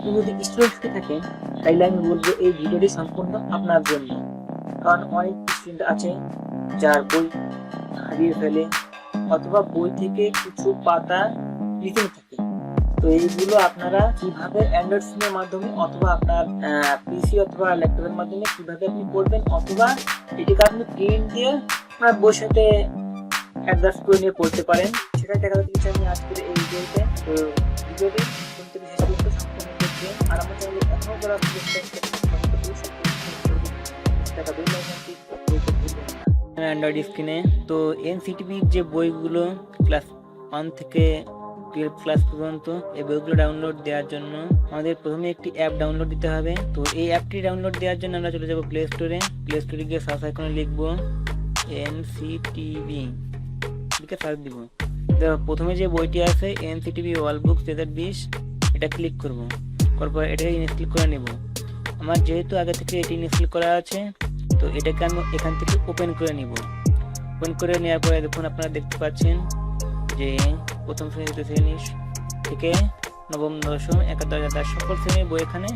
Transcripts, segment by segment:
আপনি যদি স্টুডেন্ট হয়ে থাকেন তাইলে আমি বলবো এই ভিডিওটি সম্পূর্ণ আপনার জন্য। কারণ অনেক স্টুডেন্ট আছে যার বই হারিয়ে ফেলে অথবা বই থেকে কিছু পাতা মিসিং থাকে। তো এইগুলো আপনারা কিভাবে অ্যান্ড্রয়েড ফোনের মাধ্যমে অথবা আপনার পিসি অথবা ল্যাপটপের মাধ্যমে কিভাবে আপনি পড়বেন, অথবা এটিকে আপনি প্রিন্ট দিয়ে আপনার বইয়ের সাথে অ্যাডজাস্ট করে নিয়ে পড়তে পারেন, সেটা দেখাতে দিচ্ছি আমি আজকের এই ভিডিওতে। তো ভিডিওটি শুরু থেকে শেষ পর্যন্ত সম্পূর্ণ দেখবেন। আর আমার চ্যানেলে এখনো যারা অ্যান্ড্রয়েড স্ক্রিনে তো এনসিটিভির যে বইগুলো ক্লাস 1 থেকে 12 ক্লাস পর্যন্ত এই বইগুলো ডাউনলোড দেওয়ার জন্য আমাদের প্রথমে একটি অ্যাপ ডাউনলোড দিতে হবে। তো এই অ্যাপটি ডাউনলোড দেওয়ার জন্য আমরা চলে যাব প্লে স্টোরে। প্লে স্টোরে গিয়ে সার্চ আইকনে লিখবো NCTB, লিখে সার্চ দিব। প্রথমে যে বইটি আছে NCTB ওয়ার্ল্ড বুক 2020, এটা ক্লিক করব। করার পর এটাকে ইনস্টল করে নেব। আমার যেহেতু আগে থেকে এটি ইনস্টল করা আছে, তো এটাকে আমি এখান থেকে ওপেন করে নিব। ওপেন করে নেওয়ার পরে দেখুন আপনারা দেখতে পাচ্ছেন যে প্রথম শ্রেণী, দ্বিতীয় শ্রেণী থেকে নবম, দশম, একাদশ, দ্বাদশ সকল শ্রেণীর বই এখানে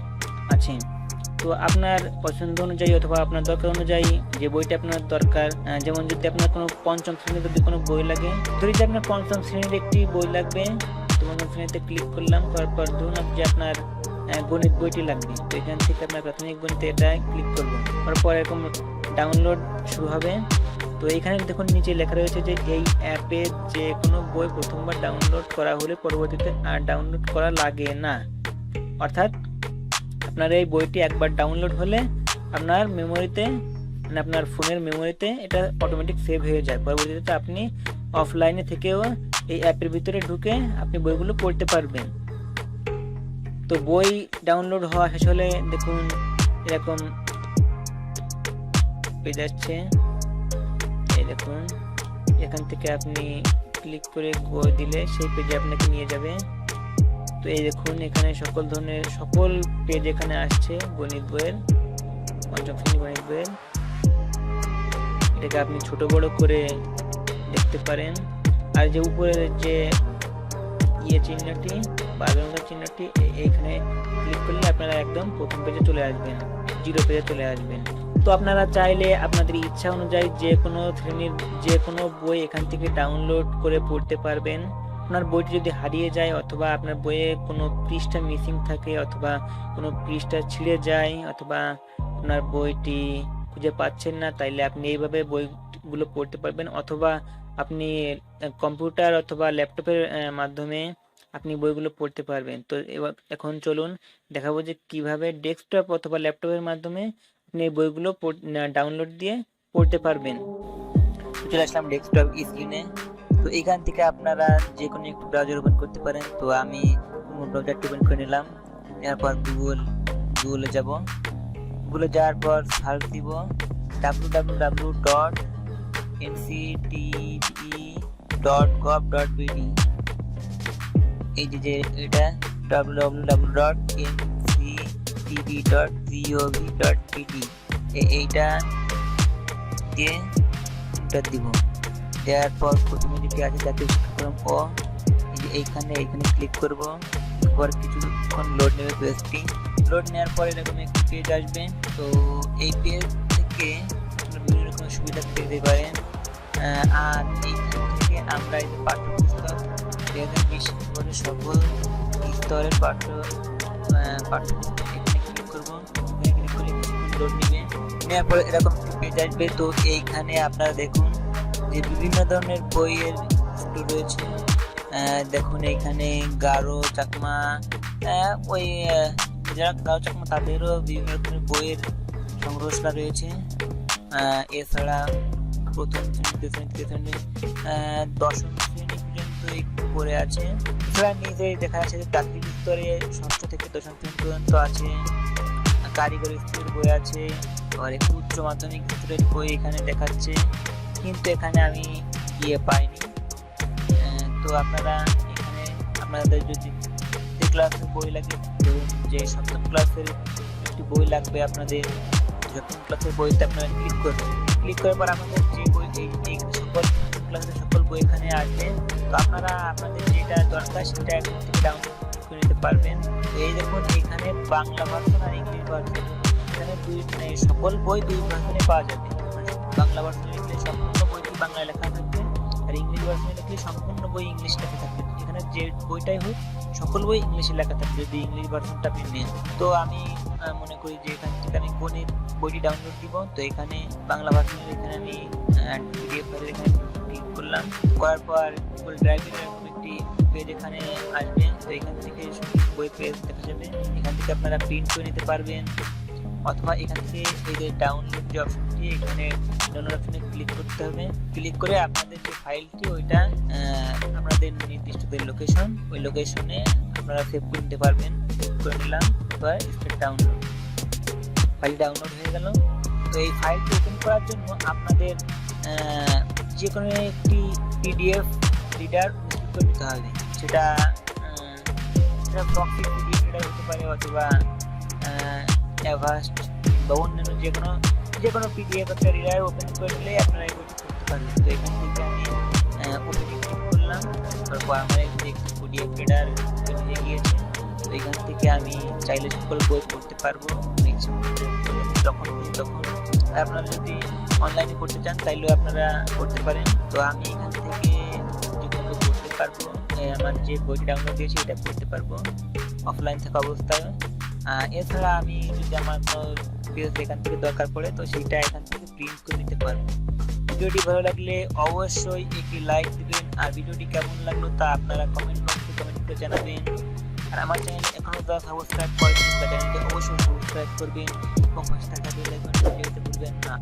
আছে। তো আপনার পছন্দ অনুযায়ী অথবা আপনার দরকার অনুযায়ী যে বইটা আপনার দরকার, যেমন যদি আপনার কোনো পঞ্চম শ্রেণীর যদি কোনো বই লাগে, ধরি যে আপনার পঞ্চম শ্রেণীর একটি বই লাগবে, তো পঞ্চম শ্রেণীতে ক্লিক করলাম। করার পর ধরুন যে আপনার গণিত বইটি লাগবে, তো এখান থেকে আপনার প্রাথমিক গণিতে এটা ক্লিক করবো। তারপর এরকম ডাউনলোড শুরু হবে। তো এখানে দেখুন নিচে লেখা রয়েছে যে এই অ্যাপে যে কোনো বই প্রথমবার ডাউনলোড করা হলে পরবর্তীতে আর ডাউনলোড করা লাগে না। অর্থাৎ আপনার এই বইটি একবার ডাউনলোড হলে আপনার মেমোরিতে, মানে আপনার ফোনের মেমোরিতে এটা অটোমেটিক সেভ হয়ে যায়। পরবর্তীতে আপনি অফলাইনে থেকেও এই অ্যাপের ভিতরে ঢুকে আপনি বইগুলো পড়তে পারবেন। তো বই ডাউনলোড হওয়া শেষ হলে দেখুন এরকম পেজ আসছে। এই দেখুন এখান থেকে আপনি ক্লিক করে বই দিলে সেই পেজে আপনাকে নিয়ে যাবে। তো এই দেখুন এখানে সকল ধরনের সকল পেজ এখানে আসছে গণিত বইয়ের, পঞ্চম শ্রেণী গণিত বইয়ের। এটাকে আপনি ছোট বড় করে দেখতে পারেন। আর যে উপরে যে চিহ্নটি বা রঙের চিহ্নটি, এইখানে ক্লিক করলে আপনারা একদম প্রথম পেজে চলে আসবেন, জিরো পেজে চলে আসবেন। তো আপনারা চাইলে আপনাদের ইচ্ছা অনুযায়ী যে কোনো শ্রেণীর যে কোনো বই এখান থেকে ডাউনলোড করে পড়তে পারবেন। আপনার বইটি যদি হারিয়ে যায় অথবা আপনার বইয়ে কোনো পৃষ্ঠা মিসিং থাকে অথবা কোনো পৃষ্ঠা ছিঁড়ে যায় অথবা আপনার বইটি খুঁজে পাচ্ছেন না, তাইলে আপনি এইভাবে বইগুলো পড়তে পারবেন। অথবা আপনি কম্পিউটার অথবা ল্যাপটপের মাধ্যমে আপনি বইগুলো পড়তে পারবেন। তো এখন চলুন দেখাবো যে কিভাবে ডেস্কটপ অথবা ল্যাপটপের মাধ্যমে আপনি এই বইগুলো ডাউনলোড দিয়ে পড়তে পারবেন। চলে আসলাম ডেস্কটপ স্ক্রিনে। তো এখান থেকে আপনারা যে কোনো একটু ব্রাউজার ওপেন করতে পারেন। তো আমি ব্রাউজারটি ওপেন করে নিলাম। এরপর গুগলে যাব। গুগলে যাওয়ার পর সার্চ দিব www.nctb.gov.bd। এই যে এটা www.nctb.gov.bd, এইটা দিয়ে দিব। দেওয়ার পর প্রথমে যেটি আছে জাতীয় শিক্ষাক্রম ও, এইখানে ক্লিক করব। পর কিছুক্ষণ লোড নেবে পেজটি। লোড নেওয়ার পরে এরকম একটি পেজ আসবে। তো এই পেজ থেকে বিভিন্ন রকম সুবিধা পেতে পারেন। আর এইখান থেকে আমরা এই পাঠ্যপুস্তক 2020 বছরের সকল স্তরের পাঠ্যপুস্তক এখানে ক্লিক করব। ক্লিক করে কিছুক্ষণ লোড নেবে। নেওয়ার পরে এরকম একটি পেজ আসবে। তো এইখানে আপনারা দেখুন যে বিভিন্ন ধরনের বইয়ের রয়েছে। দেখুন এইখানে গারো, চাকমা, ওই যারা গারো চাকমা তাদেরও বিভিন্ন রকমের বইয়ের সংগ্রহশালা রয়েছে। এছাড়া প্রথম শ্রেণী, দ্বিতীয় শ্রেণী, তৃতীয় শ্রেণী, দশম শ্রেণী পর্যন্ত পড়ে আছে। এছাড়া নিজে দেখা যাচ্ছে যে প্রাথমিক স্তরে ষষ্ঠ থেকে দশম শ্রেণী পর্যন্ত আছে। কারিগরি স্তরের বই আছে। আর উচ্চ মাধ্যমিক স্তরের বই এখানে দেখাচ্ছে, কিন্তু এখানে আমি গিয়ে পাইনি। তো আপনারা এখানে আপনাদের যদি যে ক্লাসের বই লাগে, ধরুন যে সপ্তম ক্লাসের একটি বই লাগবে, আপনাদের সপ্তম ক্লাসের বইতে আপনারা ক্লিক করবেন। ক্লিক করার পর আমাদের যে বই এই সকল ক্লাসের সকল বই এখানে আসবে। তো আপনারা আপনাদের যেটা দরকার সেটা এখান থেকে ডাউনলোড করে নিতে পারবেন। তো এই দেখুন এখানে বাংলা ভার্সন আর ইংলিশ ভার্সন, এখানে সকল বই দুই ভার্সনে পাওয়া যাবে। বাংলা ভার্সনে লিখলে সম্পূর্ণ বইটি বাংলায় লেখা থাকবে, আর ইংলিশ ভার্সনে লিখলে সম্পূর্ণ বই ইংলিশ লেখা থাকবে। এখানে যে বইটাই হোক সকল বই ইংলিশে লেখা থাকবে যদি ইংলিশ ভার্সনটা আপনি নেন। তো আমি মনে করি যে এখান থেকে আমি গণিত বইটি ডাউনলোড দিব। তো এখানে বাংলা ভার্সনের এখানে আমি পিডিএফ ফাইলের এখানে ক্লিক করলাম, করার পর গুগল ড্রাইভের এরকম একটি পেজ এখানে আসবে। তো এখান থেকে বই পেজ দেখা যাবে, এখান থেকে আপনারা প্রিন্ট করে নিতে পারবেন, অথবা এখান থেকে এই যে ডাউনলোড যে অপশনটি এখানে ডাউনলোড অপশনে ক্লিক করতে হবে। ক্লিক করে আপনাদের যে ফাইলটি ওইটা আপনাদের নির্দিষ্ট যে লোকেশন, ওই লোকেশনে আপনারা সেভ করে নিতে পারবেন। করে নিলাম, এবার স্টার্ট ডাউনলোড, ফাইল ডাউনলোড হয়ে গেল। তো এই ফাইলটি ওপেন করার জন্য আপনাদের যে কোনো একটি পিডিএফ রিডার ইনস্টল করে নিতে হবে। সেটা প্রক্সি পিডিএফ রিডার হতে পারে, অথবা অ্যাভাস্ট বা অন্যান্য যে কোনো পিডিএফ একটা রিডার ওপেন করে নিলে আপনারা এই বইটি করতে পারবেন। তো এখান থেকে আমি ওপেনে ক্লিক করলাম, তারপর আমার একটি পিডিএফ রিডার হয়ে গিয়েছে। তো এখান থেকে আমি চাইলে সকল বই পড়তে পারবো যখন তখন। আপনারা যদি অনলাইনে পড়তে চান তাইলেও আপনারা পড়তে পারেন। তো আমি এখান থেকে যে কোনো বই পড়তে পারবো, আমার যে বইটি ডাউনলোড দিয়েছি এটা পড়তে পারবো অফলাইন থাকা অবস্থায়। এছাড়া আমি যদি আমার কোনো পেজ এখান থেকে দরকার পড়ে তো সেইটা এখান থেকে প্রিন্ট করে নিতে পারবো। ভিডিওটি ভালো লাগলে অবশ্যই একটি লাইক দিবেন, আর ভিডিওটি কেমন লাগলো তা আপনারা কমেন্ট বক্সে কমেন্ট করে জানাবেন। আর আমার চ্যানেল এখনো যারা সাবস্ক্রাইব করেনি চ্যানেলটি অবশ্যই সাবস্ক্রাইব করবেন এবং পাশে থাকা বেল আইকনটি বাজাতে ভুলবেন না।